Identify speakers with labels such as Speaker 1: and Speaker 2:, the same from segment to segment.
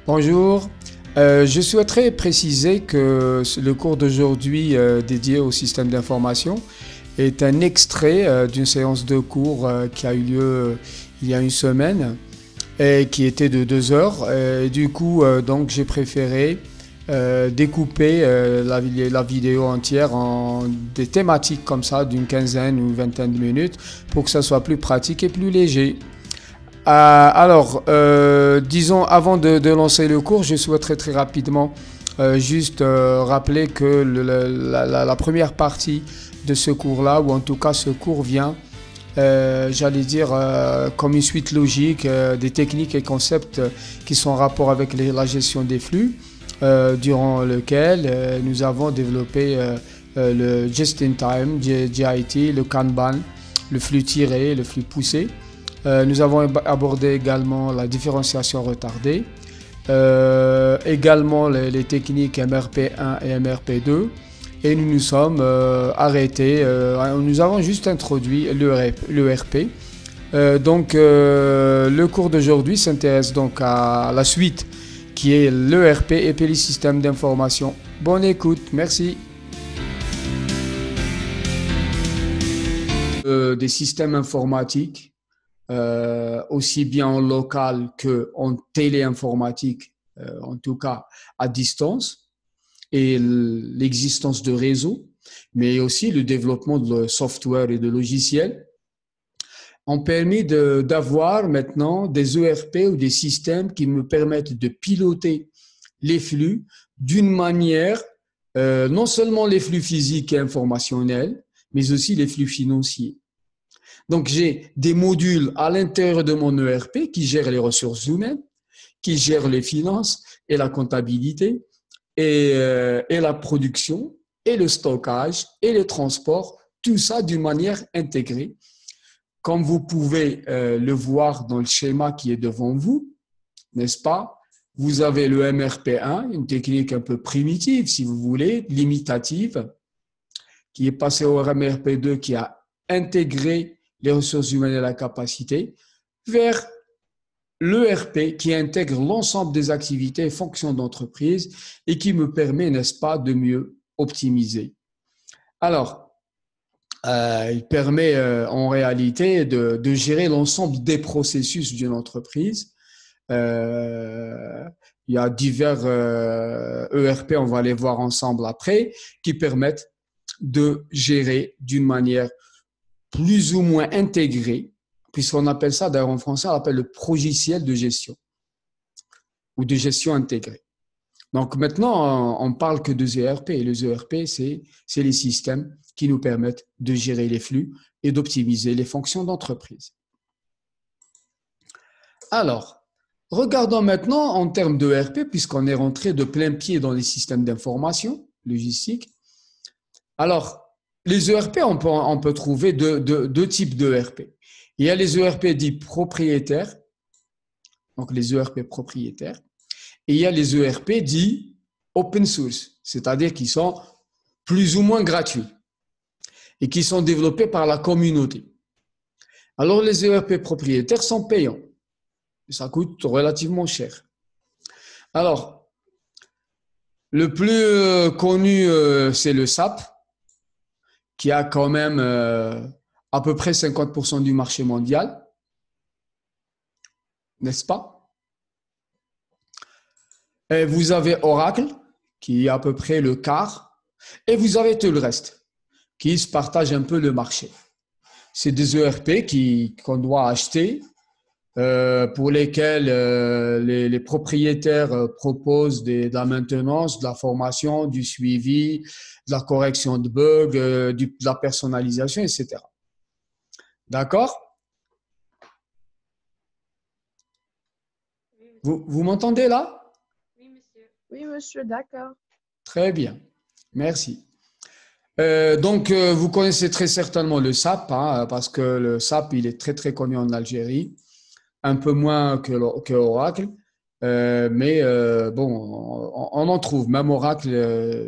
Speaker 1: Bonjour. Je souhaiterais préciser que le cours d'aujourd'hui dédié au système d'information est un extrait d'une séance de cours qui a eu lieu il y a une semaine et qui était de 2 heures. Et du coup, donc j'ai préféré découper la vidéo entière en des thématiques comme ça d'une quinzaine ou vingtaine de minutes pour que ça soit plus pratique et plus léger. Disons, avant de lancer le cours, je souhaiterais très rapidement juste rappeler que la première partie de ce cours-là, ou en tout cas ce cours vient, j'allais dire, comme une suite logique des techniques et concepts qui sont en rapport avec la gestion des flux, durant lequel nous avons développé le Just-in-Time, JIT, le Kanban, le flux tiré, le flux poussé. Nous avons abordé également la différenciation retardée, également les techniques MRP1 et MRP2, et nous nous sommes arrêtés, nous avons juste introduit l'ERP. Le cours d'aujourd'hui s'intéresse donc à la suite qui est l'ERP et puis les systèmes d'information. Bonne écoute, merci. Des systèmes informatiques. Aussi bien en local qu'en téléinformatique, en tout cas à distance, et l'existence de réseaux, mais aussi le développement de software et de logiciels, ont permis d'avoir maintenant des ERP ou des systèmes qui me permettent de piloter les flux d'une manière, non seulement les flux physiques et informationnels, mais aussi les flux financiers. Donc, j'ai des modules à l'intérieur de mon ERP qui gèrent les ressources humaines, qui gèrent les finances et la comptabilité et la production et le stockage et le transport, tout ça d'une manière intégrée. Comme vous pouvez le voir dans le schéma qui est devant vous, n'est-ce pas? Vous avez le MRP1, une technique un peu primitive, si vous voulez, limitative, qui est passée au MRP2 qui a intégré les ressources humaines et la capacité, vers l'ERP qui intègre l'ensemble des activités et fonctions d'entreprise et qui me permet, n'est-ce pas, de mieux optimiser. Alors, il permet en réalité de gérer l'ensemble des processus d'une entreprise. Il y a divers ERP, on va les voir ensemble après, qui permettent de gérer d'une manière plus ou moins intégré, puisqu'on appelle ça, d'ailleurs en français, on appelle le logiciel de gestion ou de gestion intégrée. Donc maintenant, on parle que de ERP. Et les ERP, c'est les systèmes qui nous permettent de gérer les flux et d'optimiser les fonctions d'entreprise. Alors, regardons maintenant en termes d'ERP, puisqu'on est rentré de plein pied dans les systèmes d'information logistique. Alors, les ERP, on peut trouver deux types d'ERP. Il y a les ERP dits propriétaires, donc les ERP propriétaires, et il y a les ERP dits open source, c'est-à-dire qui sont plus ou moins gratuits et qui sont développés par la communauté. Alors, les ERP propriétaires sont payants. Ça coûte relativement cher. Alors, le plus connu, c'est le SAP, qui a quand même à peu près 50% du marché mondial, n'est-ce pas? Et vous avez Oracle, qui est à peu près le quart, et vous avez tout le reste, qui se partagent un peu le marché. C'est des ERP qu'on doit acheter, pour lesquels les propriétaires proposent de la maintenance, de la formation, du suivi, de la correction de bugs, de la personnalisation, etc. D'accord? Vous m'entendez là?
Speaker 2: Oui, monsieur. Oui, monsieur, d'accord.
Speaker 1: Très bien. Merci. Vous connaissez très certainement le SAP, hein, parce que le SAP, il est très, très connu en Algérie, un peu moins que Oracle. On en trouve. Même Oracle,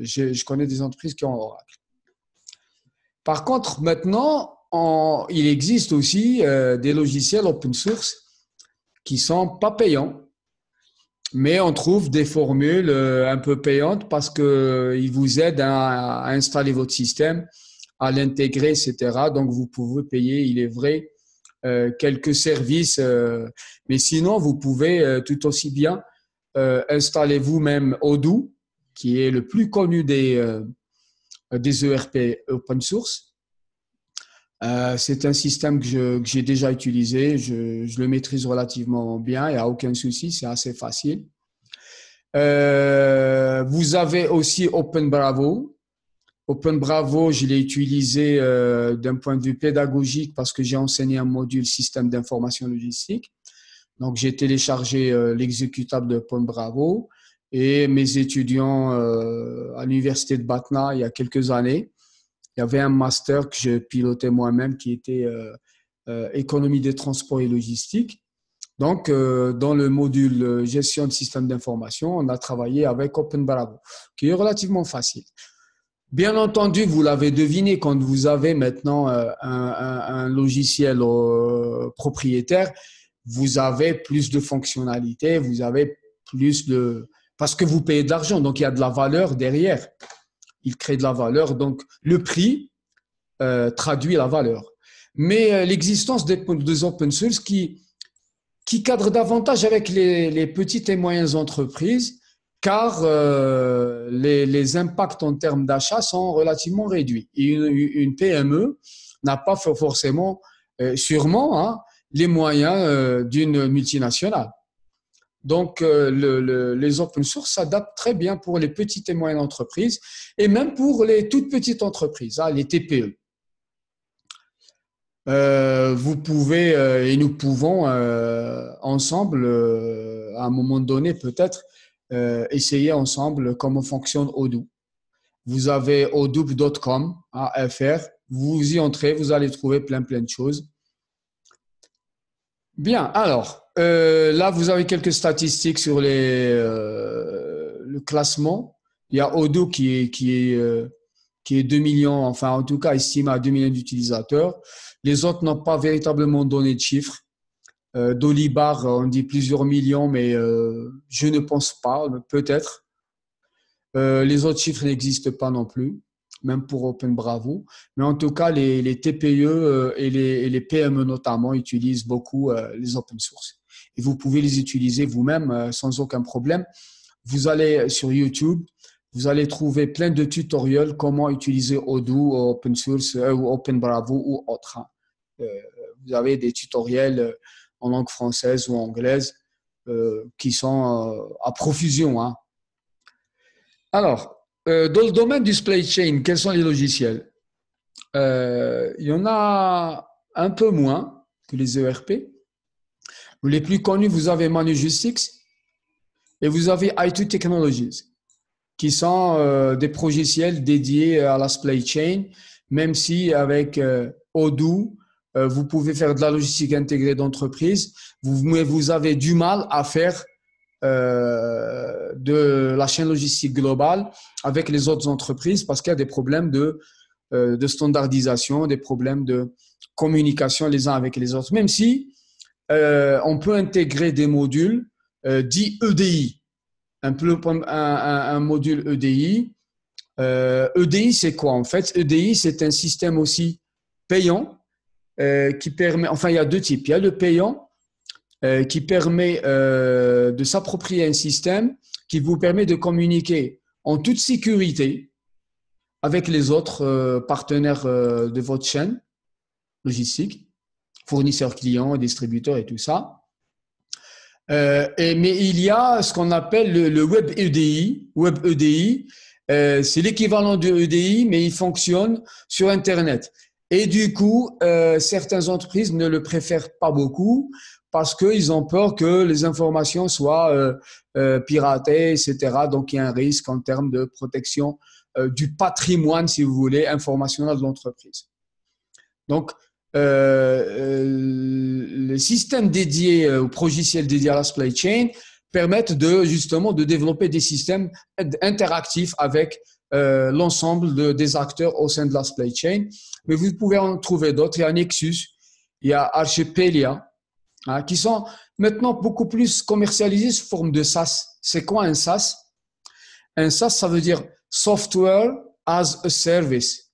Speaker 1: je connais des entreprises qui ont Oracle. Par contre, maintenant, il existe aussi des logiciels open source qui sont pas payants Mais on trouve des formules un peu payantes parce qu'ils vous aident à installer votre système, à l'intégrer, etc. Donc, vous pouvez payer, il est vrai, quelques services. Mais sinon, vous pouvez tout aussi bien installer vous-même Odoo, qui est le plus connu des ERP open source. C'est un système que j'ai déjà utilisé. Je le maîtrise relativement bien. Il n'y a aucun souci. C'est assez facile. Vous avez aussi OpenBravo. OpenBravo, je l'ai utilisé d'un point de vue pédagogique parce que j'ai enseigné un module système d'information logistique. Donc, j'ai téléchargé l'exécutable de OpenBravo et mes étudiants à l'université de Batna il y a quelques années, il y avait un master que je pilotais moi-même qui était économie des transports et logistique. Donc, dans le module gestion de système d'information, on a travaillé avec OpenBravo, qui est relativement facile. Bien entendu, vous l'avez deviné, quand vous avez maintenant un logiciel propriétaire, vous avez plus de fonctionnalités, vous avez plus de... Parce que vous payez de l'argent, donc il y a de la valeur derrière. Il crée de la valeur, donc le prix traduit la valeur. Mais l'existence des open source qui cadre davantage avec les petites et moyennes entreprises, car les impacts en termes d'achat sont relativement réduits. Et une PME n'a pas forcément, sûrement, les moyens d'une multinationale. Donc, les open source s'adaptent très bien pour les petites et moyennes entreprises et même pour les toutes petites entreprises, les TPE. Vous pouvez et nous pouvons ensemble, à un moment donné peut-être, essayer ensemble comment fonctionne Odoo. Vous avez odoo.com, .fr, vous y entrez, vous allez trouver plein de choses. Bien, alors, là vous avez quelques statistiques sur le classement. Il y a Odoo qui est 2 millions, enfin en tout cas estimé à 2 millions d'utilisateurs. Les autres n'ont pas véritablement donné de chiffres. Dolibar, on dit plusieurs millions, mais je ne pense pas, peut-être. Les autres chiffres n'existent pas non plus, même pour OpenBravo. Mais en tout cas, les TPE et les PME notamment utilisent beaucoup les open source. Et vous pouvez les utiliser vous-même sans aucun problème. Vous allez sur YouTube, vous allez trouver plein de tutoriels comment utiliser Odoo, open source, ou OpenBravo ou autre. Vous avez des tutoriels en langue française ou anglaise qui sont à profusion. Alors, dans le domaine du supply chain, quels sont les logiciels? Il y en a un peu moins que les ERP. Les plus connus, vous avez Managistix et vous avez i2 Technologies, qui sont des logiciels dédiés à la supply chain, même si avec Odoo, vous pouvez faire de la logistique intégrée d'entreprise, mais vous avez du mal à faire de la chaîne logistique globale avec les autres entreprises parce qu'il y a des problèmes de standardisation, des problèmes de communication les uns avec les autres, même si on peut intégrer des modules dits EDI, un module EDI. EDI, c'est quoi en fait? EDI, c'est un système aussi payant qui permet, enfin il y a deux types. Il y a le payant qui permet de s'approprier un système qui vous permet de communiquer en toute sécurité avec les autres partenaires de votre chaîne logistique, fournisseurs clients, distributeurs et tout ça. Mais il y a ce qu'on appelle le Web EDI. Web EDI, c'est l'équivalent de EDI, mais il fonctionne sur Internet. Et du coup, certaines entreprises ne le préfèrent pas beaucoup parce qu'ils ont peur que les informations soient piratées, etc. Donc, il y a un risque en termes de protection du patrimoine, si vous voulez, informationnel de l'entreprise. Donc, les systèmes dédiés aux logiciels dédiés à la supply chain permettent justement de développer des systèmes interactifs avec l'ensemble des acteurs au sein de la supply chain. Mais vous pouvez en trouver d'autres. Il y a Nexus, il y a Archipelia, qui sont maintenant beaucoup plus commercialisé sous forme de SaaS. C'est quoi un SaaS? Un SaaS, ça veut dire Software as a Service.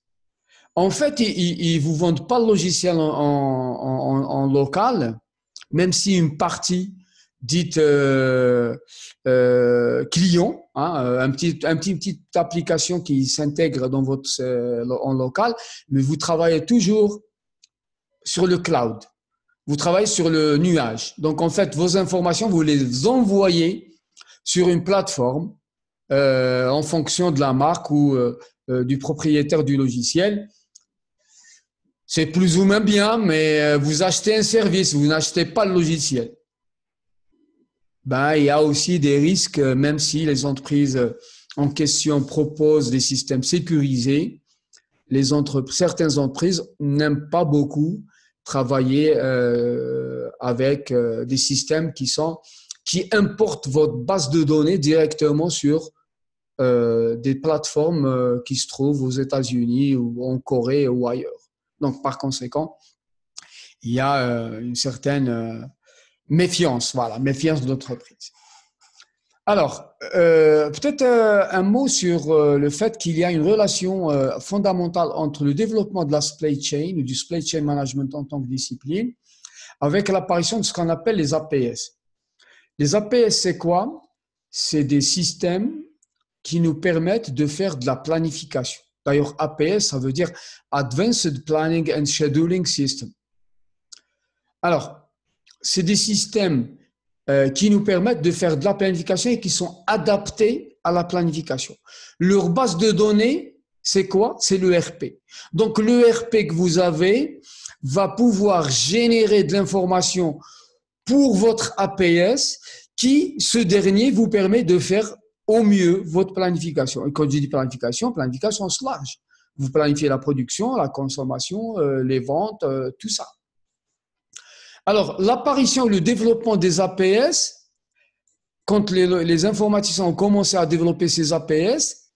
Speaker 1: En fait, ils vous vendent pas le logiciel en local, même si une partie dite client, hein, une petite application qui s'intègre dans votre en local, mais vous travaillez toujours sur le cloud. Vous travaillez sur le nuage. Donc, en fait, vos informations, vous les envoyez sur une plateforme en fonction de la marque ou du propriétaire du logiciel. C'est plus ou moins bien, mais vous achetez un service, vous n'achetez pas le logiciel. Ben, il y a aussi des risques, même si les entreprises en question proposent des systèmes sécurisés, certaines entreprises n'aiment pas beaucoup travailler avec des systèmes qui importent votre base de données directement sur des plateformes qui se trouvent aux États-Unis ou en Corée ou ailleurs. Donc, par conséquent, il y a une certaine méfiance, méfiance de l'entreprise. Alors, peut-être un mot sur le fait qu'il y a une relation fondamentale entre le développement de la supply chain ou du supply chain management en tant que discipline avec l'apparition de ce qu'on appelle les APS. Les APS, c'est quoi? C'est des systèmes qui nous permettent de faire de la planification. D'ailleurs, APS, ça veut dire Advanced Planning and Scheduling System. Alors, c'est des systèmes qui nous permettent de faire de la planification et qui sont adaptés à la planification. Leur base de données, c'est quoi? C'est l'ERP. Donc, l'ERP que vous avez va pouvoir générer de l'information pour votre APS qui, ce dernier, vous permet de faire au mieux votre planification. Et quand je dis planification, planification c'est large. Vous planifiez la production, la consommation, les ventes, tout ça. Alors, l'apparition, le développement des APS, quand les informaticiens ont commencé à développer ces APS,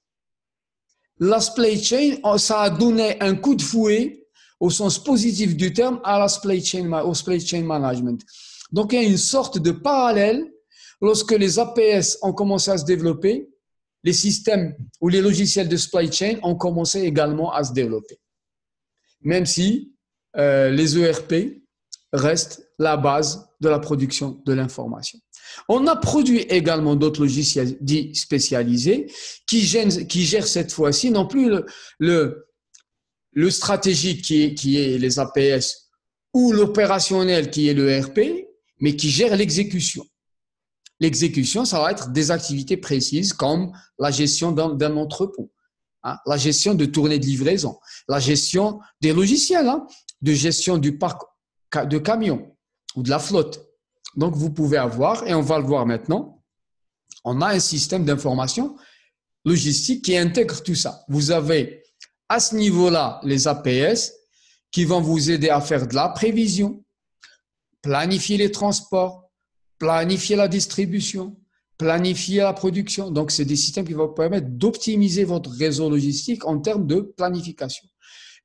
Speaker 1: la supply chain, ça a donné un coup de fouet au sens positif du terme au supply chain management. Donc, il y a une sorte de parallèle. Lorsque les APS ont commencé à se développer, les systèmes ou les logiciels de supply chain ont commencé également à se développer. Même si les ERP restent la base de la production de l'information. On a produit également d'autres logiciels dits spécialisés qui gèrent cette fois-ci non plus le stratégique qui est les APS ou l'opérationnel qui est le ERP, mais qui gère l'exécution. L'exécution, ça va être des activités précises comme la gestion d'un entrepôt, la gestion de tournées de livraison, la gestion des logiciels, de gestion du parc de camions ou de la flotte. Donc, vous pouvez avoir, et on va le voir maintenant, on a un système d'information logistique qui intègre tout ça. Vous avez à ce niveau-là les APS qui vont vous aider à faire de la prévision, planifier les transports, planifier la distribution, planifier la production. Donc, c'est des systèmes qui vont vous permettre d'optimiser votre réseau logistique en termes de planification.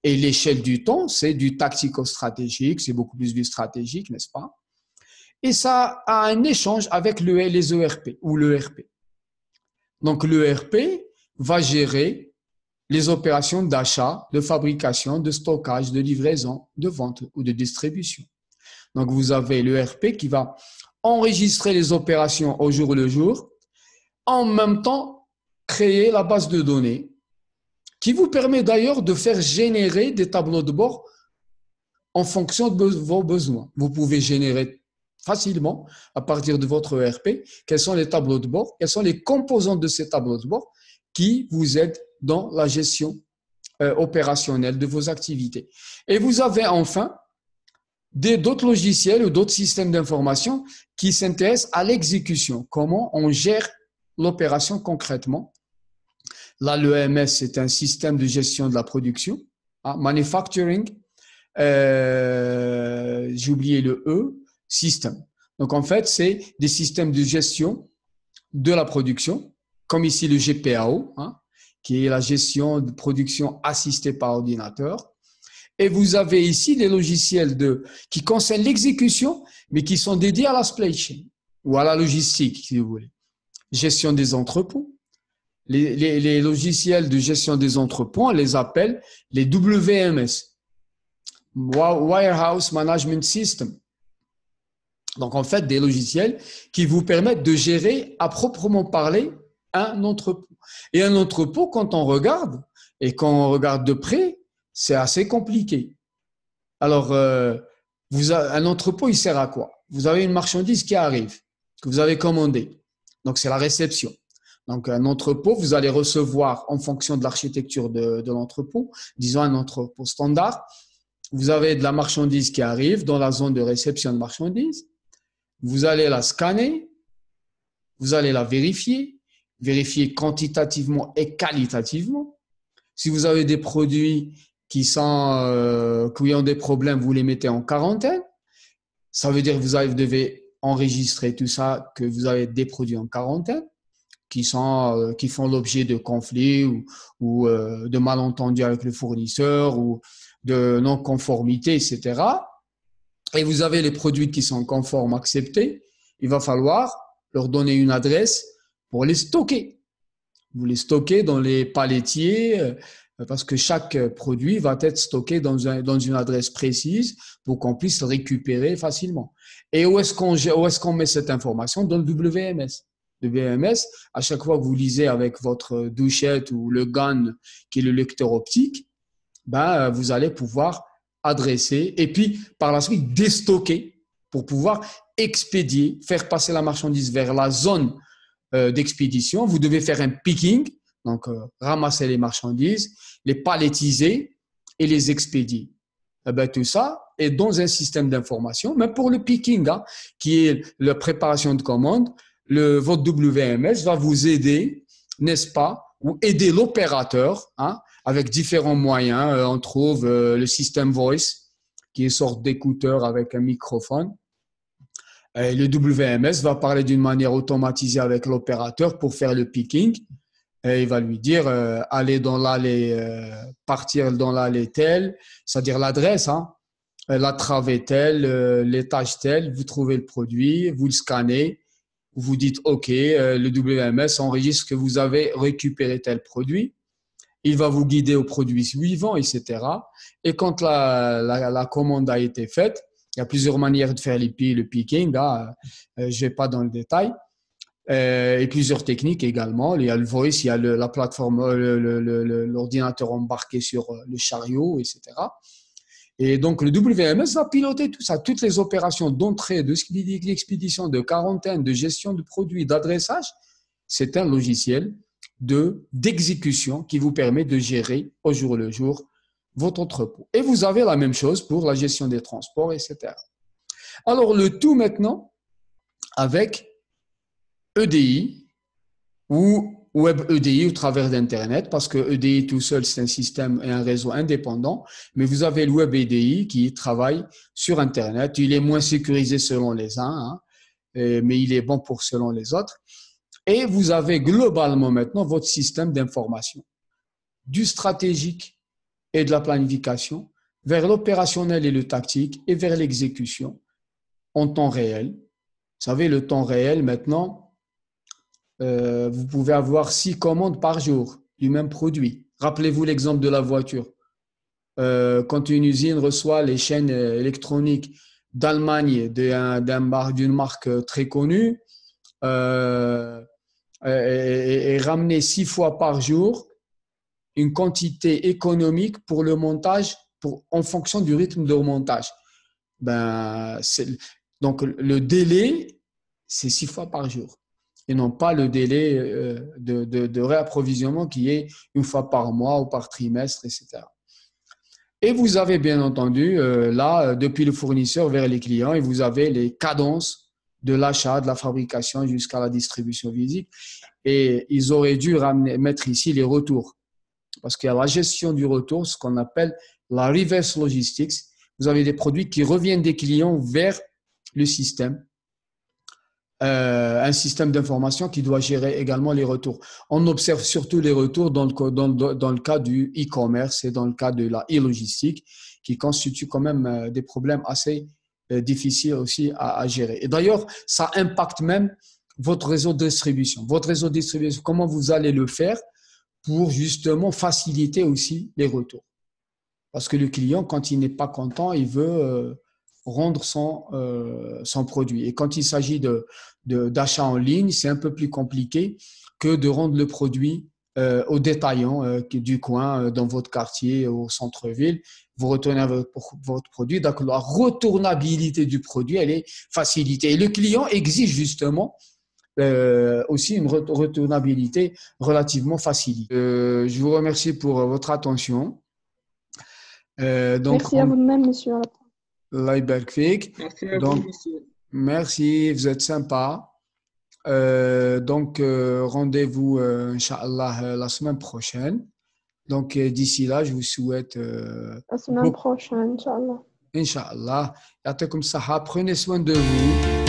Speaker 1: Et l'échelle du temps, c'est du tactico-stratégique, c'est beaucoup plus du stratégique, n'est-ce pas? Et ça a un échange avec les ERP ou l'ERP. Donc, l'ERP va gérer les opérations d'achat, de fabrication, de stockage, de livraison, de vente ou de distribution. Donc, vous avez l'ERP qui va enregistrer les opérations au jour le jour, en même temps créer la base de données qui vous permet d'ailleurs de faire générer des tableaux de bord en fonction de vos besoins. Vous pouvez générer facilement, à partir de votre ERP, quels sont les tableaux de bord, quelles sont les composantes de ces tableaux de bord qui vous aident dans la gestion opérationnelle de vos activités. Et vous avez enfin d'autres logiciels ou d'autres systèmes d'information qui s'intéressent à l'exécution, comment on gère l'opération concrètement. Là, l'EMS, c'est un système de gestion de la production, manufacturing, j'ai oublié le E, système. Donc, en fait, c'est des systèmes de gestion de la production, comme ici le GPAO, qui est la gestion de production assistée par ordinateur. Et vous avez ici des logiciels qui concernent l'exécution, mais qui sont dédiés à la supply chain ou à la logistique, si vous voulez. Gestion des entrepôts. Les logiciels de gestion des entrepôts, on les appelle les WMS, Warehouse Management System. Donc, en fait, des logiciels qui vous permettent de gérer, à proprement parler, un entrepôt. Et un entrepôt, quand on regarde, et quand on regarde de près, c'est assez compliqué. Alors, un entrepôt, il sert à quoi? Vous avez une marchandise qui arrive, que vous avez commandée. Donc, c'est la réception. Donc, un entrepôt, vous allez recevoir en fonction de l'architecture de l'entrepôt, disons un entrepôt standard. Vous avez de la marchandise qui arrive dans la zone de réception de marchandises. Vous allez la scanner, vous allez la vérifier quantitativement et qualitativement. Si vous avez des produits qui ont des problèmes, vous les mettez en quarantaine. Ça veut dire que vous devez enregistrer tout ça, que vous avez des produits en quarantaine qui font l'objet de conflits ou de malentendus avec le fournisseur ou de non-conformité, etc. Et vous avez les produits qui sont conformes, acceptés. Il va falloir leur donner une adresse pour les stocker. Vous les stockez dans les palettiers parce que chaque produit va être stocké dans une adresse précise pour qu'on puisse le récupérer facilement. Et où est-ce qu'on met cette information? Dans le WMS. Le WMS, à chaque fois que vous lisez avec votre douchette ou le GAN, qui est le lecteur optique, vous allez pouvoir adresser et puis par la suite déstocker pour pouvoir expédier, faire passer la marchandise vers la zone d'expédition. Vous devez faire un picking, donc ramasser les marchandises, les palettiser et les expédier. Tout ça est dans un système d'information, mais pour le picking, qui est la préparation de commande, votre WMS va vous aider, n'est-ce pas, ou aider l'opérateur, avec différents moyens. On trouve le système Voice, qui est une sorte d'écouteur avec un microphone. Et le WMS va parler d'une manière automatisée avec l'opérateur pour faire le picking. Et il va lui dire allez dans l'allée, partir dans l'allée telle, c'est-à-dire l'adresse, la travée telle, l'étage tel, vous trouvez le produit, vous le scannez, vous dites OK, le WMS enregistre que vous avez récupéré tel produit. Il va vous guider au produit suivant, etc. Et quand la commande a été faite, il y a plusieurs manières de faire le picking. Je ne vais pas dans le détail. Et plusieurs techniques également. Il y a le voice, il y a la plateforme, l'ordinateur embarqué sur le chariot, etc. Et donc, le WMS va piloter tout ça, toutes les opérations d'entrée, d'expédition, de quarantaine, de gestion de produits, d'adressage. C'est un logiciel d'exécution qui vous permet de gérer au jour le jour votre entrepôt. Et vous avez la même chose pour la gestion des transports, etc. Alors, le tout maintenant avec EDI ou Web EDI au travers d'Internet, parce que EDI tout seul, c'est un système et un réseau indépendant, mais vous avez le Web EDI qui travaille sur Internet. Il est moins sécurisé selon les uns, mais il est bon pour selon les autres. Et vous avez globalement maintenant votre système d'information, du stratégique et de la planification, vers l'opérationnel et le tactique, et vers l'exécution en temps réel. Vous savez, le temps réel maintenant, vous pouvez avoir 6 commandes par jour du même produit. Rappelez-vous l'exemple de la voiture. Quand une usine reçoit les chaînes électroniques d'Allemagne d'une marque très connue, et ramener 6 fois par jour une quantité économique pour le montage en fonction du rythme de remontage. Donc, le délai, c'est 6 fois par jour et non pas le délai de réapprovisionnement qui est une fois par mois ou par trimestre, etc. Et vous avez bien entendu, là, depuis le fournisseur vers les clients, et vous avez les cadences de l'achat, de la fabrication jusqu'à la distribution physique. Et ils auraient dû mettre ici les retours. Parce qu'il y a la gestion du retour, ce qu'on appelle la reverse logistics. Vous avez des produits qui reviennent des clients vers le système un système d'information qui doit gérer également les retours. On observe surtout les retours dans le cas du e-commerce et dans le cas de la e-logistique, qui constituent quand même des problèmes assez difficiles aussi à gérer. Et d'ailleurs, ça impacte même votre réseau de distribution. Votre réseau de distribution, comment vous allez le faire pour justement faciliter aussi les retours. Parce que le client, quand il n'est pas content, il veut rendre son produit. Et quand il s'agit d'achat en ligne, c'est un peu plus compliqué que de rendre le produit au détaillant du coin, dans votre quartier, au centre-ville. Vous retournez votre produit. Donc, la retournabilité du produit, elle est facilitée. Et le client exige justement aussi une retournabilité relativement facilitée. Je vous remercie pour votre attention.
Speaker 2: Merci à vous de même, monsieur.
Speaker 1: Allah يبارك فيك.
Speaker 3: Merci à
Speaker 1: Donc,
Speaker 3: vous, monsieur.
Speaker 1: merci, vous êtes sympa. Donc, rendez-vous, Inch'Allah, la semaine prochaine. Donc, d'ici là, je vous souhaite.
Speaker 2: La semaine prochaine, Inch'Allah.
Speaker 1: Inch'Allah. Yattekoum saha. Prenez soin de vous.